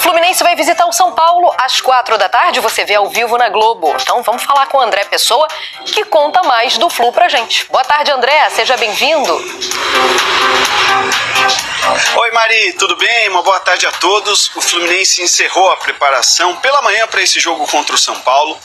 Fluminense vai visitar o São Paulo às 4 da tarde, você vê ao vivo na Globo. Então vamos falar com o André Pessoa, que conta mais do Flu pra gente. Boa tarde, André, seja bem-vindo. Oi, Mari, tudo bem? Uma boa tarde a todos. O Fluminense encerrou a preparação pela manhã para esse jogo contra o São Paulo.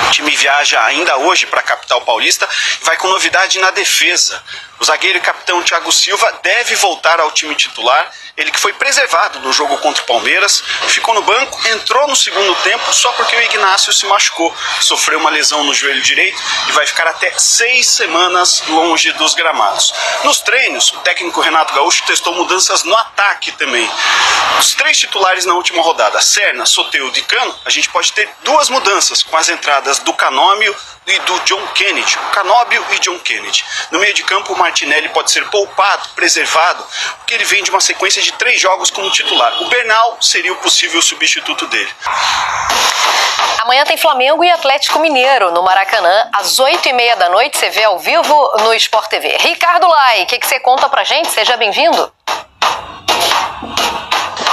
O time viaja ainda hoje para a capital paulista e vai com novidade na defesa. O zagueiro e capitão Thiago Silva deve voltar ao time titular. Ele que foi preservado no jogo contra o Palmeiras, ficou no banco, entrou no segundo tempo só porque o Ignacio se machucou. Sofreu uma lesão no joelho direito e vai ficar até 6 semanas longe dos gramados. Nos treinos, o técnico Renato Gaúcho testou mudanças no ataque também. Os 3 titulares na última rodada, Serna, Soteldo e Cano, a gente pode ter 2 mudanças com as entradas do Canóbio e do John Kennedy. O Canóbio e John Kennedy. No meio de campo, o Martinelli pode ser poupado, preservado, porque ele vem de uma sequência de 3 jogos como titular. O Bernal seria o possível substituto dele. Amanhã tem Flamengo e Atlético Mineiro no Maracanã, às 8h30 você vê ao vivo no Sport TV. Ricardo Lai, o que você conta pra gente? Seja bem-vindo.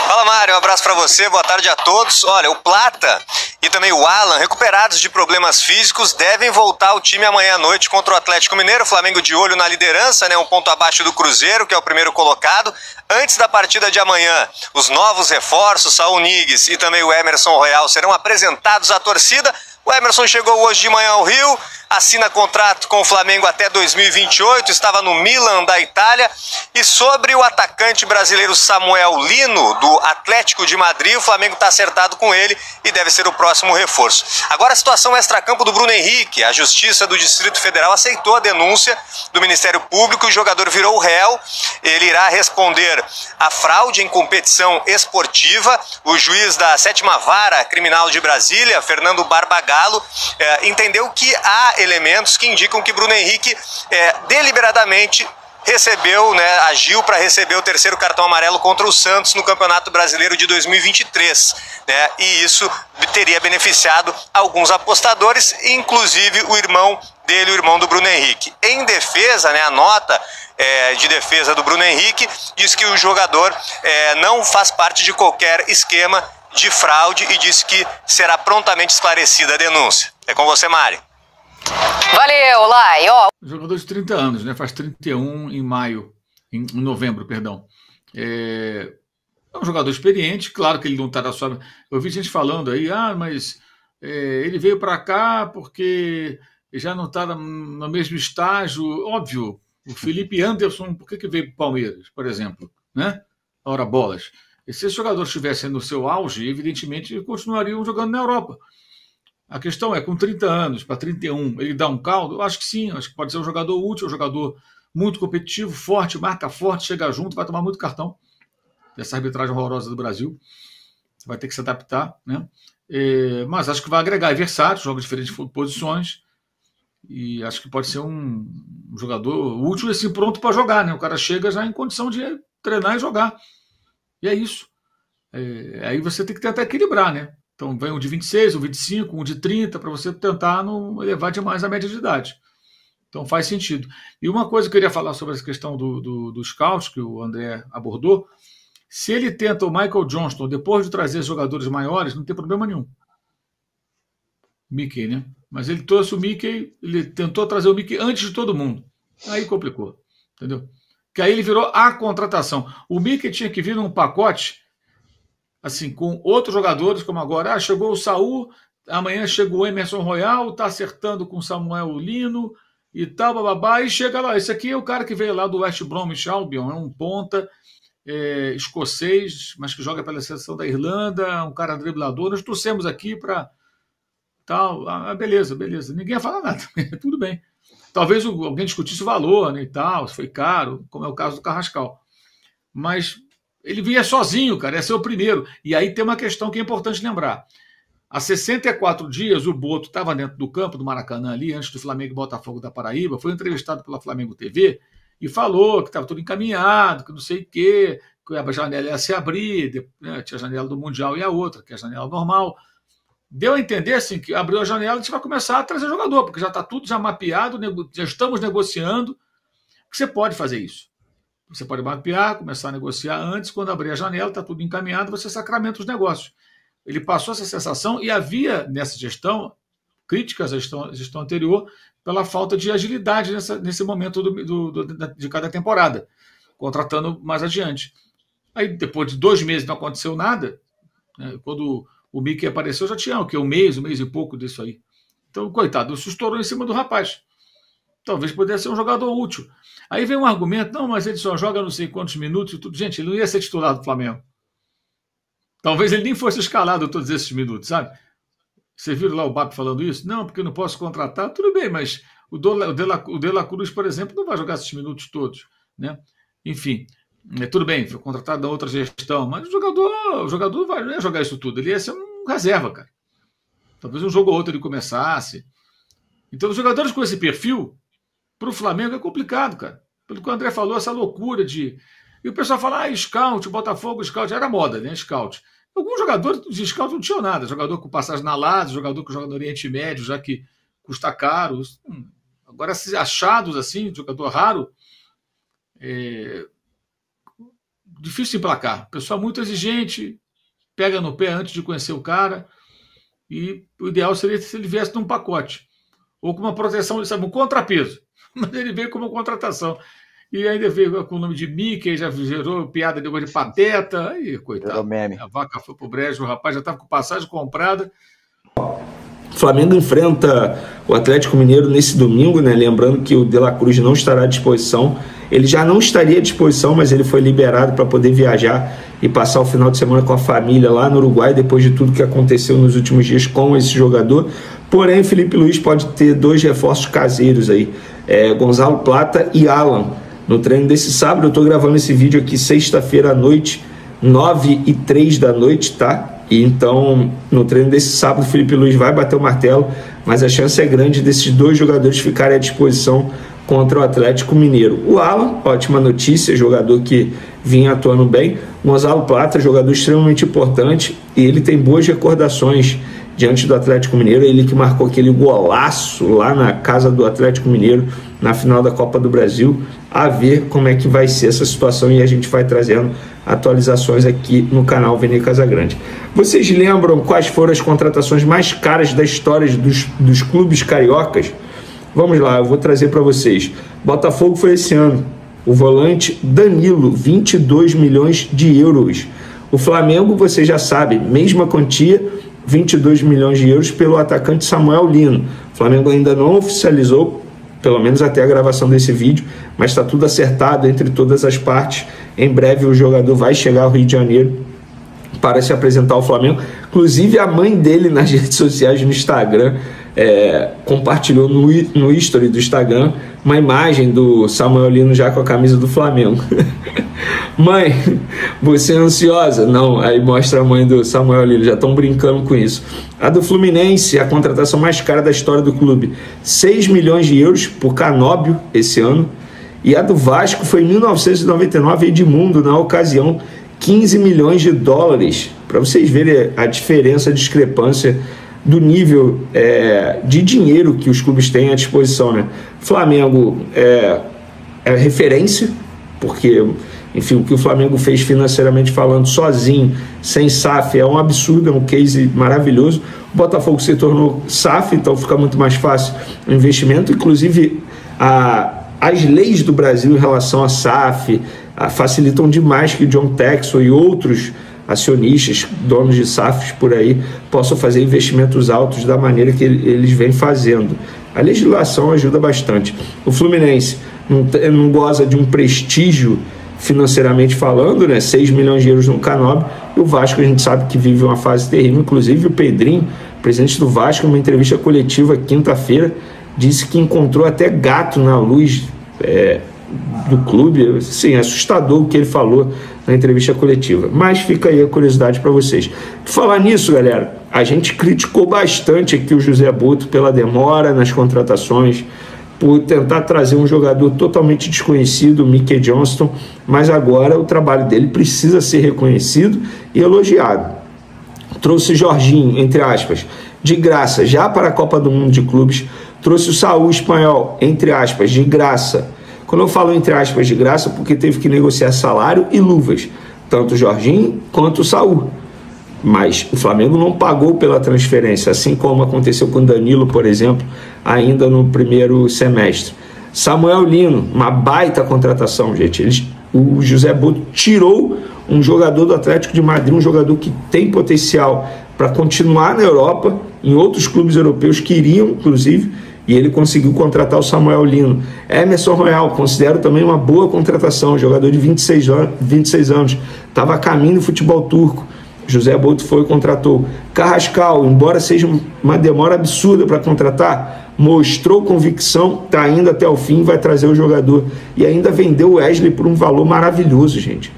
Fala, Mário, um abraço pra você, boa tarde a todos. Olha, o Plata e também o Alan, recuperados de problemas físicos, devem voltar ao time amanhã à noite contra o Atlético Mineiro. O Flamengo de olho na liderança, né, um ponto abaixo do Cruzeiro, que é o primeiro colocado. Antes da partida de amanhã, os novos reforços, Saul Niguez e também o Emerson Royal, serão apresentados à torcida. O Emerson chegou hoje de manhã ao Rio, assina contrato com o Flamengo até 2028, estava no Milan da Itália. E sobre o atacante brasileiro Samuel Lino, do Atlético de Madrid, o Flamengo está acertado com ele e deve ser o próximo reforço. Agora a situação extracampo do Bruno Henrique. A Justiça do Distrito Federal aceitou a denúncia do Ministério Público e o jogador virou réu. Ele irá responder à fraude em competição esportiva. O juiz da 7ª Vara Criminal de Brasília, Fernando Barbagallo, entendeu que há elementos que indicam que Bruno Henrique deliberadamente recebeu, né, agiu para receber o 3º cartão amarelo contra o Santos no Campeonato Brasileiro de 2023, né, e isso teria beneficiado alguns apostadores, inclusive o irmão dele, o irmão do Bruno Henrique. Em defesa, né, a nota de defesa do Bruno Henrique diz que o jogador não faz parte de qualquer esquema de fraude e diz que será prontamente esclarecida a denúncia. É com você, Mari. Valeu, Lai. Jogador de 30 anos, né? Faz 31 em novembro, perdão. É um jogador experiente, claro que ele não está na sua... Eu vi gente falando aí, mas ele veio para cá porque já não está no mesmo estágio. Óbvio, o Felipe Anderson, por que veio para o Palmeiras, por exemplo? Né? Ora, bolas. E se esse jogador estivesse no seu auge, evidentemente continuariam jogando na Europa. A questão é, com 30 anos para 31, ele dá um caldo? Eu acho que sim, acho que pode ser um jogador útil, um jogador muito competitivo, forte, marca forte, chega junto, vai tomar muito cartão dessa arbitragem horrorosa do Brasil. Vai ter que se adaptar, né? Mas acho que vai agregar, é versátil, joga diferentes posições e acho que pode ser um jogador útil e assim, pronto para jogar, né? O cara chega já em condição de treinar e jogar. E é isso. Aí você tem que tentar equilibrar, né? Então vem um de 26, um de 25, um de 30, para você tentar não elevar demais a média de idade. Então faz sentido. E uma coisa que eu queria falar sobre essa questão do scout, que o André abordou, se ele tenta o Michael Johnston depois de trazer jogadores maiores, não tem problema nenhum. Mickey, né? Mas ele trouxe o Mickey, ele tentou trazer o Mickey antes de todo mundo. Aí complicou, entendeu? Que aí ele virou a contratação. O Mickey tinha que vir num pacote assim, com outros jogadores, como agora, chegou o Saul, amanhã chegou o Emerson Royal, está acertando com o Samuel Lino e tal, bababá, e chega lá, esse aqui é o cara que veio lá do West Bromwich Albion, é um ponta escocês, mas que joga pela seleção da Irlanda, um cara driblador, nós trouxemos aqui para tal, beleza, ninguém ia falar nada, tudo bem. Talvez alguém discutisse o valor, né, e tal, se foi caro, como é o caso do Carrascal, mas ele vinha sozinho, cara, ia ser o primeiro. E aí tem uma questão que é importante lembrar. Há 64 dias, o Boto estava dentro do campo do Maracanã ali, antes do Flamengo e Botafogo da Paraíba, foi entrevistado pela Flamengo TV e falou que estava tudo encaminhado, que não sei o quê, que a janela ia se abrir, né, tinha a janela do Mundial e a outra, que é a janela normal. Deu a entender assim, que abriu a janela e a gente vai começar a trazer jogador, porque já está tudo já mapeado, já estamos negociando, que você pode fazer isso. Você pode mapear, começar a negociar antes, quando abrir a janela, está tudo encaminhado, você sacramenta os negócios. Ele passou essa sensação e havia nessa gestão críticas à gestão anterior pela falta de agilidade nesse momento de cada temporada, contratando mais adiante. Aí, depois de 2 meses não aconteceu nada, né, quando o Mickey apareceu, já tinha um mês e pouco disso aí. Então, coitado, isso estourou em cima do rapaz. Talvez pudesse ser um jogador útil. Aí vem um argumento, não, mas ele só joga não sei quantos minutos e tudo. Gente, ele não ia ser titular do Flamengo. Talvez ele nem fosse escalado todos esses minutos, sabe? Você viu lá o BAP falando isso? Não, porque eu não posso contratar. Tudo bem, mas o De La Cruz, por exemplo, não vai jogar esses minutos todos, né? Enfim, tudo bem, foi contratado na outra gestão, mas o jogador não ia jogar isso tudo. Ele ia ser um reserva, cara. Talvez um jogo ou outro ele começasse. Então, os jogadores com esse perfil, para o Flamengo é complicado, cara. Pelo que o André falou, essa loucura de... E o pessoal fala, scout, Botafogo, scout. Era moda, né, scout. Alguns jogadores de scout não tinham nada. Jogador com passagem na Lazio, jogador que joga no Oriente Médio, já que custa caro. Agora, esses achados, assim, jogador raro, difícil de emplacar. O pessoal muito exigente, pega no pé antes de conhecer o cara. E o ideal seria se ele viesse num pacote. Ou com uma proteção, sabe, um contrapeso. Mas ele veio como contratação. E ainda veio com o nome de Mickey, já gerou piada de Pateta. Aí, coitado. A vaca foi pro brejo, o rapaz já estava com passagem comprada. O Flamengo enfrenta o Atlético Mineiro nesse domingo, né? Lembrando que o De La Cruz não estará à disposição. Ele já não estaria à disposição, mas ele foi liberado para poder viajar e passar o final de semana com a família lá no Uruguai, depois de tudo que aconteceu nos últimos dias com esse jogador. Porém, Felipe Luiz pode ter 2 reforços caseiros aí, Gonzalo Plata e Alan. No treino desse sábado, eu estou gravando esse vídeo aqui sexta-feira à noite, 9h03 da noite, tá? E então, no treino desse sábado, Felipe Luiz vai bater o martelo, mas a chance é grande desses 2 jogadores ficarem à disposição contra o Atlético Mineiro. O Alan, ótima notícia, jogador que vinha atuando bem. Gonzalo Plata, jogador extremamente importante, e ele tem boas recordações diante do Atlético Mineiro. Ele que marcou aquele golaço lá na casa do Atlético Mineiro na final da Copa do Brasil. A ver como é que vai ser essa situação, e a gente vai trazendo atualizações aqui no canal Vene Casagrande. Vocês lembram quais foram as contratações mais caras da história dos clubes cariocas? Vamos lá, eu vou trazer para vocês. Botafogo foi esse ano. O volante Danilo, 22 milhões de euros. O Flamengo, você já sabe, mesma quantia, 22 milhões de euros pelo atacante Samuel Lino. O Flamengo ainda não oficializou, pelo menos até a gravação desse vídeo, mas está tudo acertado entre todas as partes. Em breve o jogador vai chegar ao Rio de Janeiro para se apresentar ao Flamengo. Inclusive a mãe dele nas redes sociais, no Instagram, compartilhou no history do Instagram uma imagem do Samuel Lino já com a camisa do Flamengo. Mãe, você é ansiosa? Não, aí mostra a mãe do Samuel Lino, já estão brincando com isso. A do Fluminense, a contratação mais cara da história do clube, 6 milhões de euros por Canóbio esse ano. E a do Vasco foi em 1999, Edmundo, na ocasião, 15 milhões de dólares. Para vocês verem a diferença, a discrepância do nível de dinheiro que os clubes têm à disposição, né? Flamengo é referência, porque, enfim, o que o Flamengo fez financeiramente falando, sozinho, sem SAF, é um absurdo, é um case maravilhoso. O Botafogo se tornou SAF, então fica muito mais fácil o investimento. Inclusive, as leis do Brasil em relação a SAF facilitam demais que o John Texel e outros acionistas, donos de SAFs por aí, possam fazer investimentos altos da maneira que eles vêm fazendo. A legislação ajuda bastante. O Fluminense não goza de um prestígio financeiramente falando, né? 6 milhões de euros no Canóbio. E o Vasco, a gente sabe que vive uma fase terrível. Inclusive o Pedrinho, presidente do Vasco, numa entrevista coletiva quinta-feira, disse que encontrou até gato na luz do clube. Sim, assustador o que ele falou na entrevista coletiva, mas fica aí a curiosidade para vocês. Por falar nisso, galera, a gente criticou bastante aqui o José Boto pela demora nas contratações, por tentar trazer um jogador totalmente desconhecido, o Mickey Johnston, mas agora o trabalho dele precisa ser reconhecido e elogiado. Trouxe Jorginho, entre aspas, de graça, já para a Copa do Mundo de Clubes. Trouxe o Saúl espanhol, entre aspas, de graça, Quando eu falo entre aspas de graça, porque teve que negociar salário e luvas, tanto o Jorginho quanto o Saúl. Mas o Flamengo não pagou pela transferência, assim como aconteceu com o Danilo, por exemplo, ainda no primeiro semestre. Samuel Lino, uma baita contratação, gente. O José Boto tirou um jogador do Atlético de Madrid, um jogador que tem potencial para continuar na Europa, em outros clubes europeus que iriam, inclusive, e ele conseguiu contratar o Samuel Lino. Emerson Royal, considero também uma boa contratação, jogador de 26 anos, estava a caminho do futebol turco. José Boto foi e contratou. Carrascal, embora seja uma demora absurda para contratar, mostrou convicção, está indo até o fim, vai trazer o jogador. E ainda vendeu o Wesley por um valor maravilhoso, gente.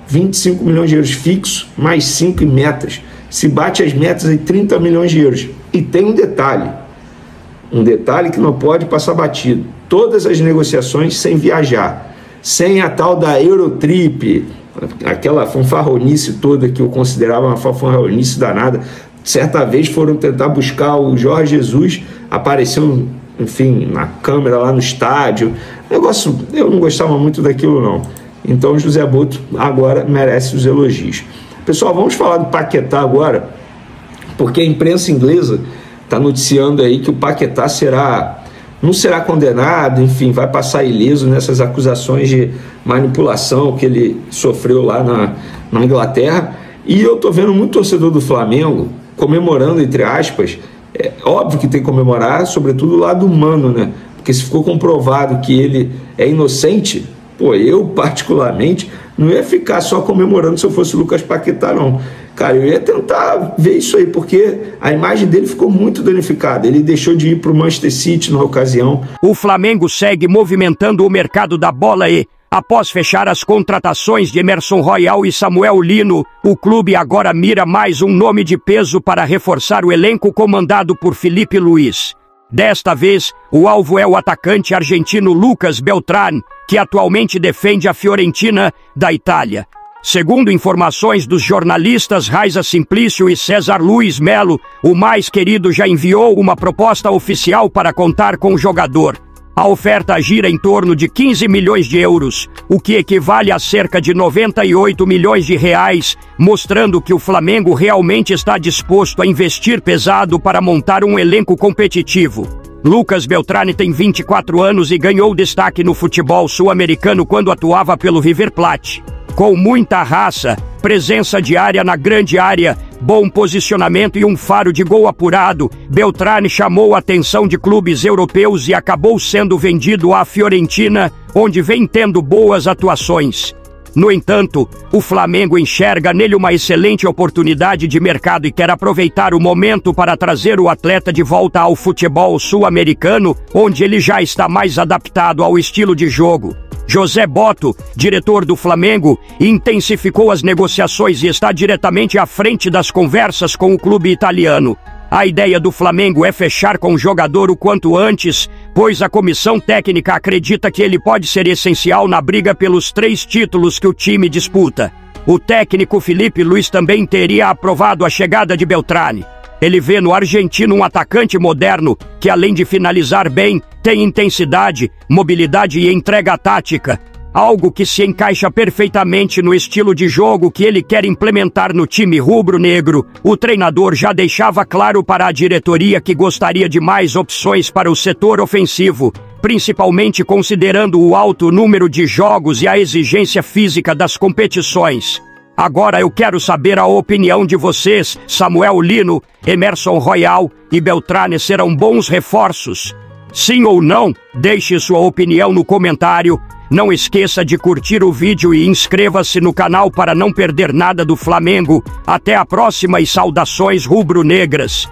25 milhões de euros fixo, mais 5 em metas. Se bate as metas em 30 milhões de euros. E tem um detalhe que não pode passar batido. Todas as negociações sem viajar, sem a tal da Eurotrip, aquela fanfarronice toda que eu considerava uma fanfarronice danada. Certa vez foram tentar buscar o Jorge Jesus, apareceu, enfim, na câmera lá no estádio. Negócio, eu não gostava muito daquilo não. Então o José Boto agora merece os elogios. Pessoal, vamos falar do Paquetá agora, porque a imprensa inglesa está noticiando aí que o Paquetá não será condenado, enfim, vai passar ileso nessas acusações de manipulação que ele sofreu lá na Inglaterra. E eu estou vendo muito torcedor do Flamengo comemorando, entre aspas. É óbvio que tem que comemorar, sobretudo o lado humano, né? Porque se ficou comprovado que ele é inocente, pô, eu particularmente não ia ficar só comemorando se eu fosse o Lucas Paquetá, não. Cara, eu ia tentar ver isso aí, porque a imagem dele ficou muito danificada. Ele deixou de ir para o Manchester City na ocasião. O Flamengo segue movimentando o mercado da bola e, após fechar as contratações de Emerson Royal e Samuel Lino, o clube agora mira mais um nome de peso para reforçar o elenco comandado por Felipe Luiz. Desta vez, o alvo é o atacante argentino Lucas Beltrán, que atualmente defende a Fiorentina da Itália. Segundo informações dos jornalistas Raiza Simplício e César Luiz Melo, o mais querido já enviou uma proposta oficial para contar com o jogador. A oferta gira em torno de 15 milhões de euros, o que equivale a cerca de 98 milhões de reais, mostrando que o Flamengo realmente está disposto a investir pesado para montar um elenco competitivo. Lucas Beltrán tem 24 anos e ganhou destaque no futebol sul-americano quando atuava pelo River Plate. Com muita raça, presença diária na grande área, bom posicionamento e um faro de gol apurado, Beltrán chamou a atenção de clubes europeus e acabou sendo vendido à Fiorentina, onde vem tendo boas atuações. No entanto, o Flamengo enxerga nele uma excelente oportunidade de mercado e quer aproveitar o momento para trazer o atleta de volta ao futebol sul-americano, onde ele já está mais adaptado ao estilo de jogo. José Boto, diretor do Flamengo, intensificou as negociações e está diretamente à frente das conversas com o clube italiano. A ideia do Flamengo é fechar com o jogador o quanto antes, pois a comissão técnica acredita que ele pode ser essencial na briga pelos 3 títulos que o time disputa. O técnico Felipe Luiz também teria aprovado a chegada de Beltrán. Ele vê no argentino um atacante moderno que, além de finalizar bem, tem intensidade, mobilidade e entrega tática. Algo que se encaixa perfeitamente no estilo de jogo que ele quer implementar no time rubro-negro. O treinador já deixava claro para a diretoria que gostaria de mais opções para o setor ofensivo, principalmente considerando o alto número de jogos e a exigência física das competições. Agora eu quero saber a opinião de vocês. Samuel Lino, Emerson Royal e Beltrán serão bons reforços? Sim ou não? Deixe sua opinião no comentário. Não esqueça de curtir o vídeo e inscreva-se no canal para não perder nada do Flamengo. Até a próxima e saudações rubro-negras.